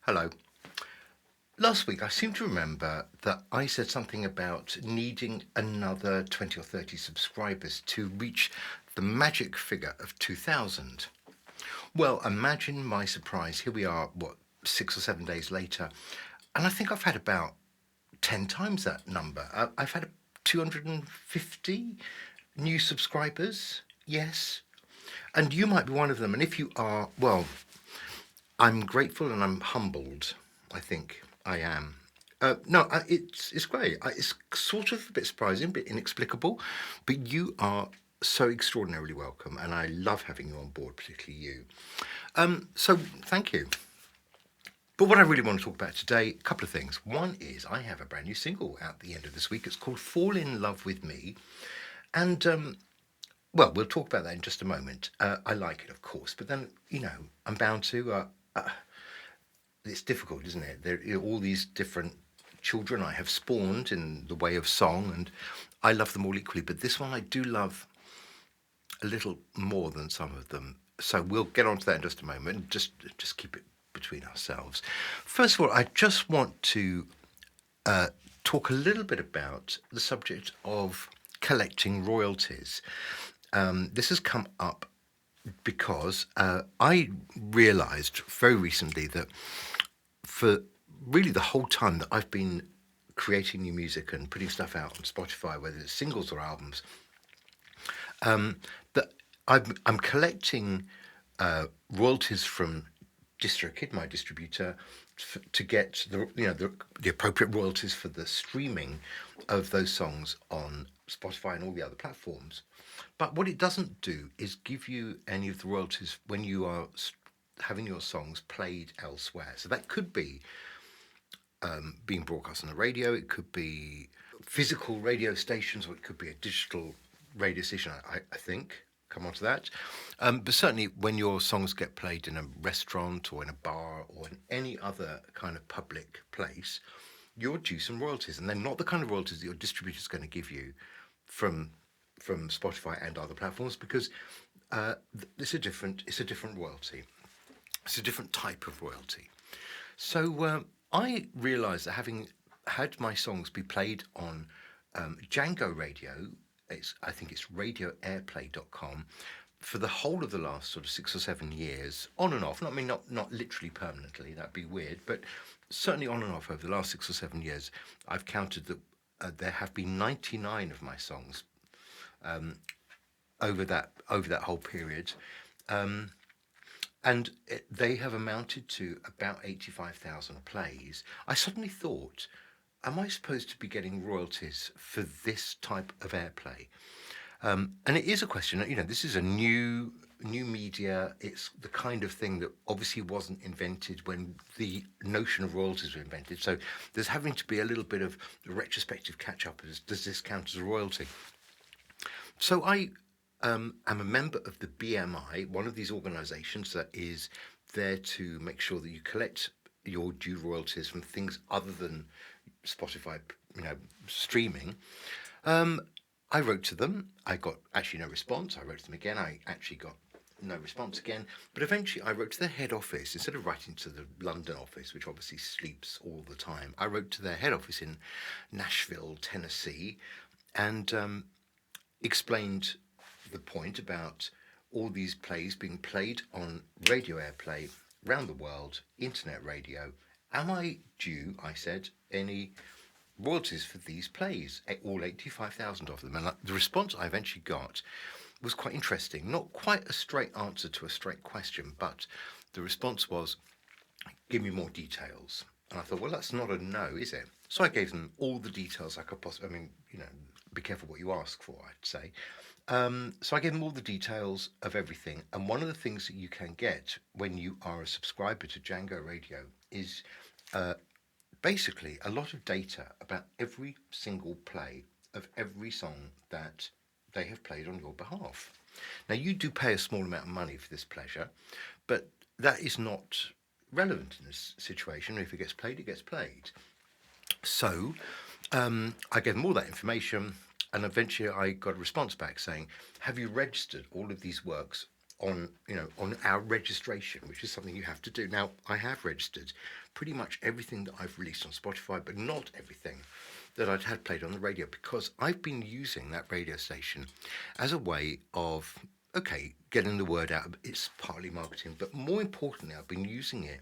Hello. Last week, I seem to remember that I said something about needing another 20 or 30 subscribers to reach the magic figure of 2,000. Well, imagine my surprise. Here we are, 6 or 7 days later, and I think I've had about 10 times that number. I've had 250 new subscribers, yes. And you might be one of them. And if you are, well, I'm grateful and I'm humbled. I think I am. No, it's great. It's sort of a bit surprising, a bit inexplicable, but you are so extraordinarily welcome, and I love having you on board, particularly you. So thank you. But what I really want to talk about today, a couple of things. One is I have a brand new single out at the end of this week. It's called "Fall in Love with Me," and well, we'll talk about that in just a moment. I like it, of course, but then I'm bound to. It's difficult, isn't it? There are all these different children I have spawned in the way of song, and I love them all equally. But this one I do love a little more than some of them. So we'll get on to that in just a moment. Just keep it between ourselves. First of all, I just want to talk a little bit about the subject of collecting royalties. This has come up because I realised very recently that for really the whole time that I've been creating new music and putting stuff out on Spotify, whether it's singles or albums, that I'm collecting royalties from DistroKid, my distributor, to get the appropriate royalties for the streaming of those songs on Spotify and all the other platforms. But what it doesn't do is give you any of the royalties when you are having your songs played elsewhere. So that could be being broadcast on the radio, it could be physical radio stations, or it could be a digital radio station, I think. Come on to that. But certainly when your songs get played in a restaurant or in a bar or in any other kind of public place, you're due some royalties. And they're not the kind of royalties that your distributor is going to give you from Spotify and other platforms, because it's a different royalty. It's a different type of royalty. So I realised that having had my songs be played on Django Radio, I think it's radioairplay.com, for the whole of the last sort of 6 or 7 years, on and off. Not literally permanently, that'd be weird, but certainly on and off over the last 6 or 7 years, I've counted that there have been 99 of my songs over that whole period. And they have amounted to about 85,000 plays. I suddenly thought, am I supposed to be getting royalties for this type of airplay? And it is a question. This is a new media. It's the kind of thing that obviously wasn't invented when the notion of royalties were invented. So there's having to be a little bit of retrospective catch up. Does this count as a royalty? So I am a member of the BMI, one of these organisations that is there to make sure that you collect your due royalties from things other than Spotify, streaming. I wrote to them. I got actually no response. I wrote to them again. I actually got no response again. But eventually I wrote to their head office. Instead of writing to the London office, which obviously sleeps all the time, I wrote to their head office in Nashville, Tennessee, and explained the point about all these plays being played on radio airplay around the world, internet radio. Am I due, I said, any royalties for these plays, all 85,000 of them? And the response I eventually got was quite interesting. Not quite a straight answer to a straight question, but the response was, give me more details. And I thought, well, that's not a no, is it? So I gave them all the details I could possibly, be careful what you ask for, I'd say. So I gave them all the details of everything. And one of the things that you can get when you are a subscriber to Django Radio is basically a lot of data about every single play of every song that they have played on your behalf. Now, you do pay a small amount of money for this pleasure, but that is not relevant in this situation. If it gets played, it gets played. So I gave them all that information, and eventually I got a response back saying, have you registered all of these works on on our registration, which is something you have to do. Now, I have registered pretty much everything that I've released on Spotify, but not everything that I'd had played on the radio, because I've been using that radio station as a way of, okay, getting the word out. It's partly marketing, but more importantly, I've been using it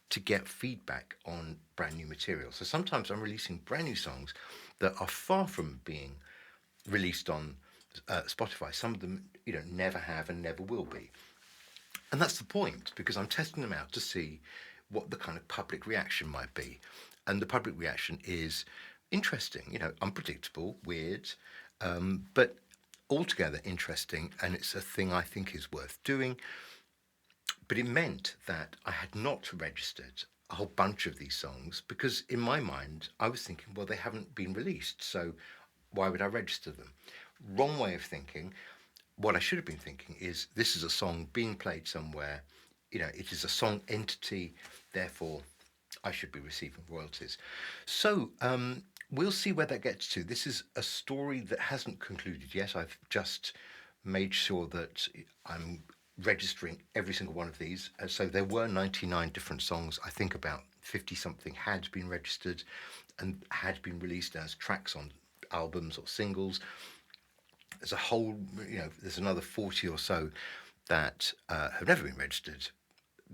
to get feedback on brand new material. So sometimes I'm releasing brand new songs that are far from being released on Spotify. Some of them, never have and never will be. And that's the point, because I'm testing them out to see what the kind of public reaction might be. And the public reaction is interesting, unpredictable, weird, but altogether interesting. And it's a thing I think is worth doing. But it meant that I had not registered a whole bunch of these songs, because in my mind, I was thinking, well, they haven't been released, so why would I register them? Wrong way of thinking. What I should have been thinking is, this is a song being played somewhere, it is a song entity, therefore I should be receiving royalties. So we'll see where that gets to. This is a story that hasn't concluded yet. I've just made sure that I'm registering every single one of these. So there were 99 different songs. I think about 50 something had been registered and had been released as tracks on albums or singles. There's a whole, there's another 40 or so that have never been registered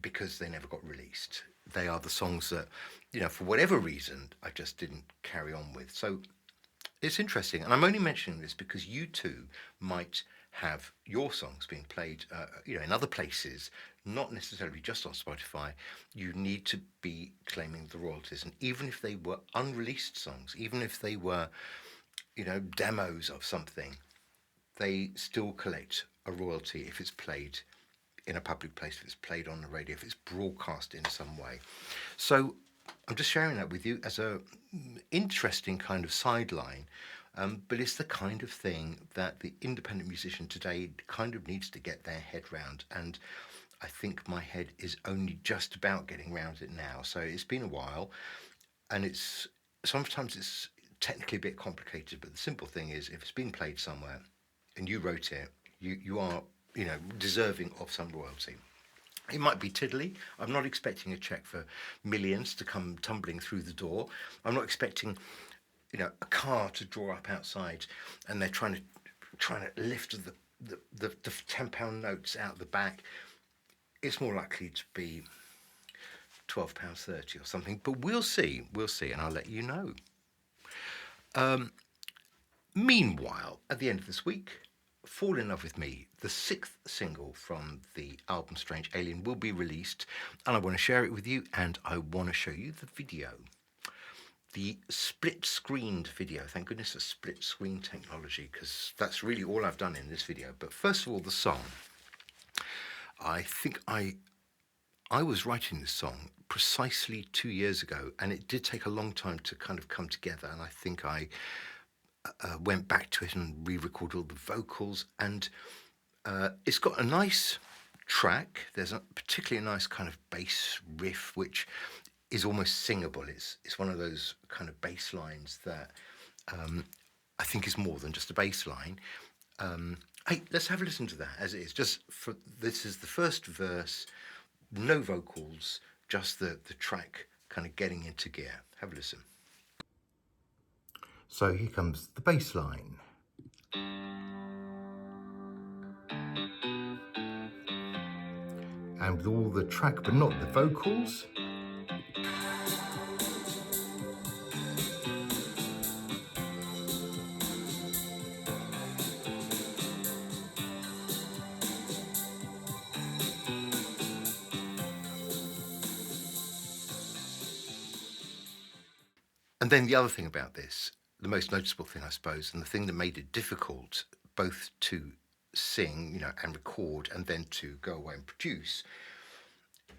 because they never got released. They are the songs that, for whatever reason, I just didn't carry on with. So it's interesting. And I'm only mentioning this because you too might have your songs being played, in other places, not necessarily just on Spotify. You need to be claiming the royalties. And even if they were unreleased songs, even if they were, demos of something, they still collect a royalty if it's played in a public place, if it's played on the radio, if it's broadcast in some way. So I'm just sharing that with you as a interesting kind of sideline, but it's the kind of thing that the independent musician today kind of needs to get their head round, and I think my head is only just about getting around it now. So it's been a while, and sometimes it's technically a bit complicated, but the simple thing is, if it's been played somewhere and you wrote it, you are, deserving of some royalty. It might be tiddly. I'm not expecting a check for millions to come tumbling through the door. I'm not expecting, a car to draw up outside and they're trying to lift the £10 notes out the back. It's more likely to be £12.30 or something, but we'll see, and I'll let you know. Meanwhile, at the end of this week, Fall in Love with Me, the 6th single from the album Strange Alien, will be released, and I want to share it with you, and I want to show you the video. The split-screened video. Thank goodness for split-screen technology, because that's really all I've done in this video. But first of all, the song. I think I was writing this song precisely 2 years ago, and it did take a long time to kind of come together, and I think I went back to it and re-recorded all the vocals, and it's got a nice track. There's a particularly nice kind of bass riff, which is almost singable. It's one of those kind of bass lines that I think is more than just a bass line. Hey, let's have a listen to that as it is. This is the first verse, no vocals, just the track kind of getting into gear. Have a listen. So here comes the bass line. And with all the track but not the vocals. And then the other thing about this, the most noticeable thing, I suppose, and the thing that made it difficult both to sing, and record, and then to go away and produce,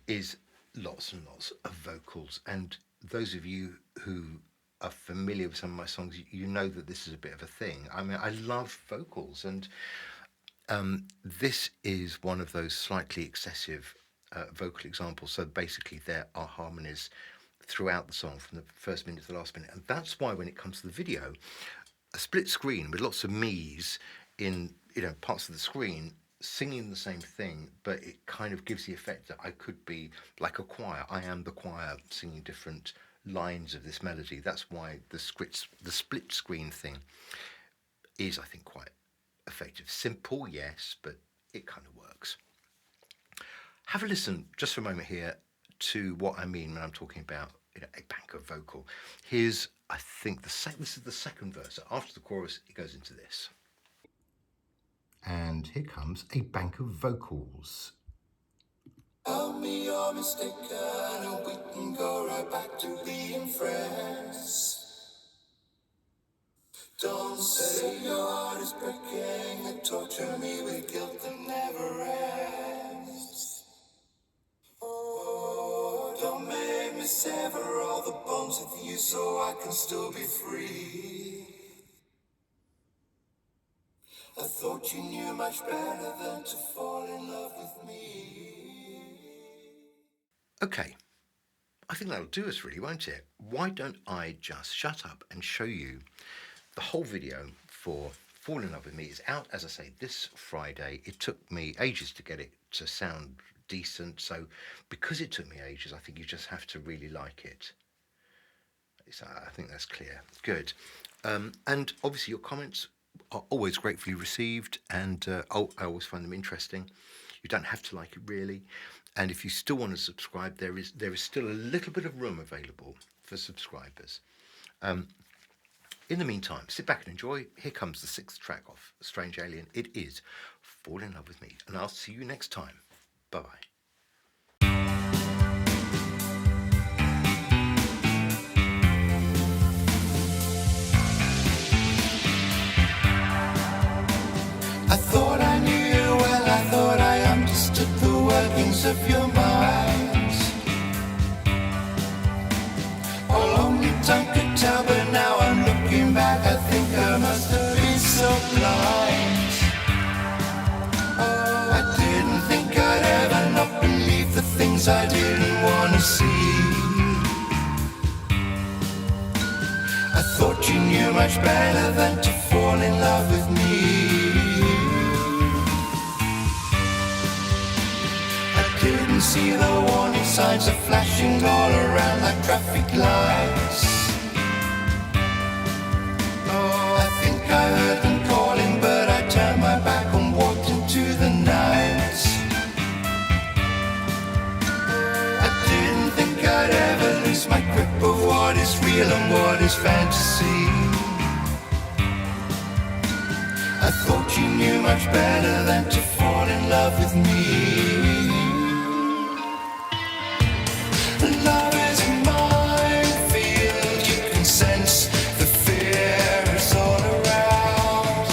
is lots and lots of vocals. And those of you who are familiar with some of my songs, you know that this is a bit of a thing. I mean, I love vocals, and this is one of those slightly excessive vocal examples. So basically there are harmonies throughout the song from the first minute to the last minute, and that's why when it comes to the video, a split screen with lots of me's in parts of the screen, singing the same thing, but it kind of gives the effect that I could be like a choir. I am the choir singing different lines of this melody. That's why the split screen thing is, I think, quite effective. Simple, yes, but it kind of works. Have a listen just for a moment here to what I mean when I'm talking about a bank of vocal. Here's, I think, this is the second verse. So after the chorus, it goes into this. And here comes a bank of vocals. Tell me you're mistaken and we can go right back to being friends. Don't say your heart is breaking and torture me with guilt that never ends. Oh, don't make me sever all the bonds with you so I can still be free. I thought you knew much better than to fall in love with me. Okay, I think that'll do us really, won't it? Why don't I just shut up and show you the whole video for Fall in Love with Me. Is out, as I say, this Friday. It took me ages to get it to sound decent, so because it took me ages, I think you just have to really like it. So I think that's clear. Good. And obviously your comments are always gratefully received, and I always find them interesting. You don't have to like it really, and if you still want to subscribe, there is still a little bit of room available for subscribers. In the meantime, sit back and enjoy. Here comes the 6th track of Strange Alien. It is Fall in Love with Me, and I'll see you next time. Bye bye. I thought I knew you well, I thought I understood the workings of your mind. All only tongue could tell, but now I'm looking back, I think I must have been so blind. Oh, I didn't think I'd ever not believe the things I didn't want to see. I thought you knew much better than to fall in love with me. Didn't see the warning signs are flashing all around like traffic lights. Oh, I think I heard them calling, but I turned my back and walked into the night. I didn't think I'd ever lose my grip of what is real and what is fantasy. I thought you knew much better than to fall in love with me. Love is a minefield, you can sense the fear is all around.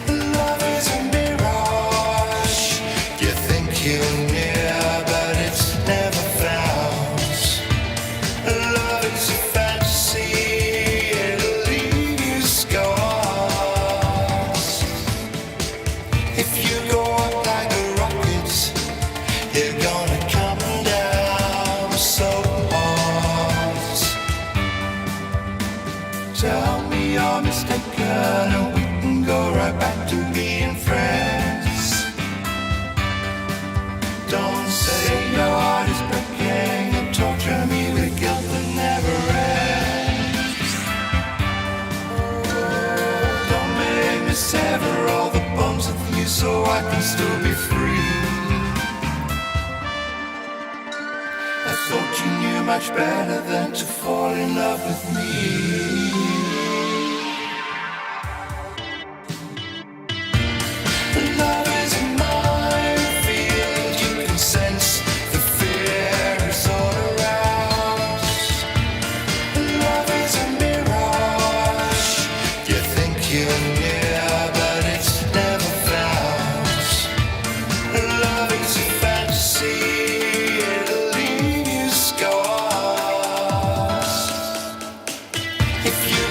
Love is a mirage, you think you're near, but it's never found. Love is a fantasy, it'll leave you scars. If you go up like a rocket, you're gonna come down so hard. Tell me you're mistaken and we can go right back to being friends. Don't say your heart is breaking and torture me with guilt that never ends. Oh, don't make me sever all the bonds with you so I can still be free. I thought you knew much better than to fall in love with me. Love is a minefield, you can sense the fear is all around. Love is a mirage, you think you're near, but it's never found. Love is a fantasy, it'll leave you scars. If you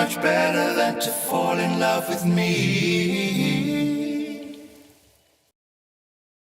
much better than to fall in love with me.